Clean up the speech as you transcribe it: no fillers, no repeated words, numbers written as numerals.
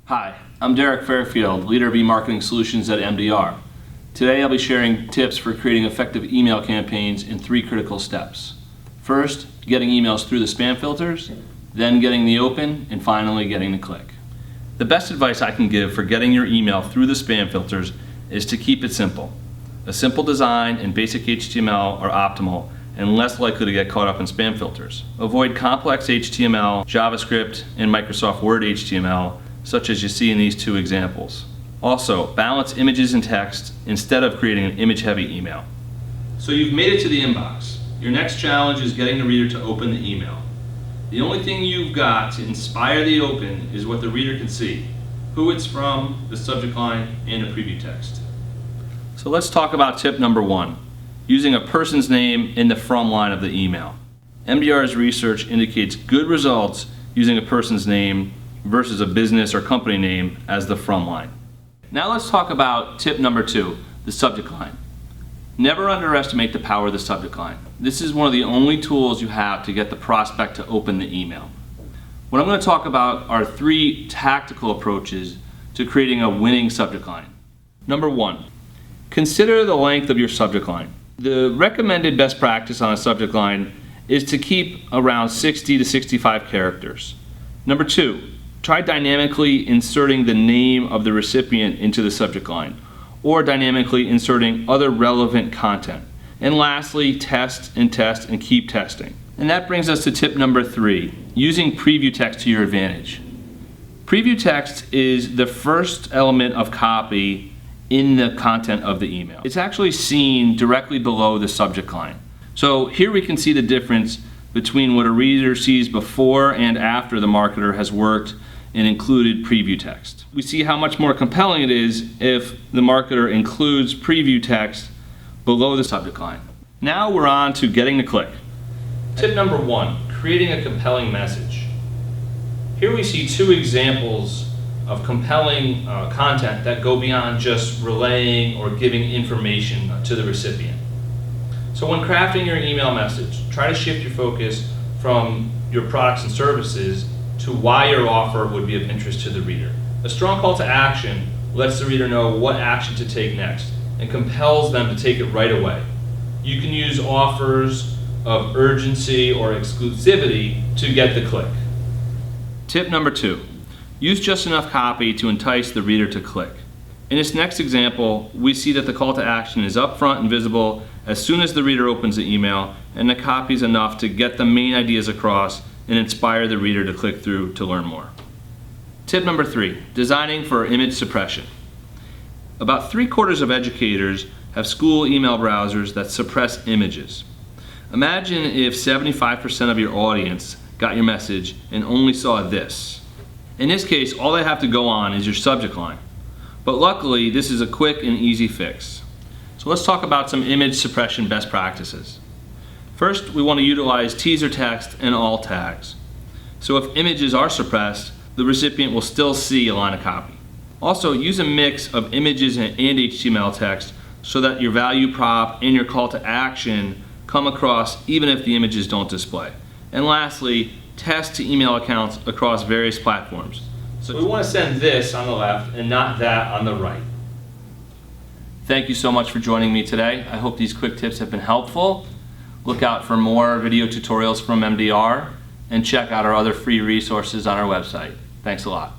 Hi, I'm Derek Fairfield, leader of e-marketing solutions at MDR. Today I'll be sharing tips for creating effective email campaigns in 3 critical steps. First, getting emails through the spam filters, then getting the open, and finally getting the click. The best advice I can give for getting your email through the spam filters is to keep it simple. A simple design and basic HTML are optimal and less likely to get caught up in spam filters. Avoid complex HTML, JavaScript, and Microsoft Word HTML, such as you see in these 2 examples. Also, balance images and text instead of creating an image-heavy email. So you've made it to the inbox. Your next challenge is getting the reader to open the email. The only thing you've got to inspire the open is what the reader can see, who it's from, the subject line, and the preview text. So let's talk about tip number 1, using a person's name in the from line of the email. MDR's research indicates good results using a person's name versus a business or company name as the from line. Now let's talk about tip number 2, the subject line. Never underestimate the power of the subject line. This is one of the only tools you have to get the prospect to open the email. What I'm going to talk about are 3 tactical approaches to creating a winning subject line. Number 1, consider the length of your subject line. The recommended best practice on a subject line is to keep around 60 to 65 characters. Number 2, try dynamically inserting the name of the recipient into the subject line, or dynamically inserting other relevant content. And lastly, test and keep testing. And that brings us to tip number 3, using preview text to your advantage. Preview text is the first element of copy in the content of the email. It's actually seen directly below the subject line. So here we can see the difference between what a reader sees before and after the marketer has worked and included preview text. We see how much more compelling it is if the marketer includes preview text below the subject line. Now we're on to getting the click. Tip number 1, creating a compelling message. Here we see 2 examples of compelling content that go beyond just relaying or giving information to the recipient. So when crafting your email message, try to shift your focus from your products and services to why your offer would be of interest to the reader. A strong call to action lets the reader know what action to take next and compels them to take it right away. You can use offers of urgency or exclusivity to get the click. Tip number 2, use just enough copy to entice the reader to click. In this next example, we see that the call to action is upfront and visible as soon as the reader opens the email, and the copy is enough to get the main ideas across and inspire the reader to click through to learn more. Tip number 3, designing for image suppression. About 3/4 of educators have school email browsers that suppress images. Imagine if 75% of your audience got your message and only saw this. In this case, all they have to go on is your subject line. But luckily, this is a quick and easy fix. So let's talk about some image suppression best practices. First, we want to utilize teaser text and alt tags. So if images are suppressed, the recipient will still see a line of copy. Also, use a mix of images and HTML text so that your value prop and your call to action come across even if the images don't display. And lastly, test to email accounts across various platforms. So we want to send this on the left and not that on the right. Thank you so much for joining me today. I hope these quick tips have been helpful. Look out for more video tutorials from MDR and check out our other free resources on our website. Thanks a lot.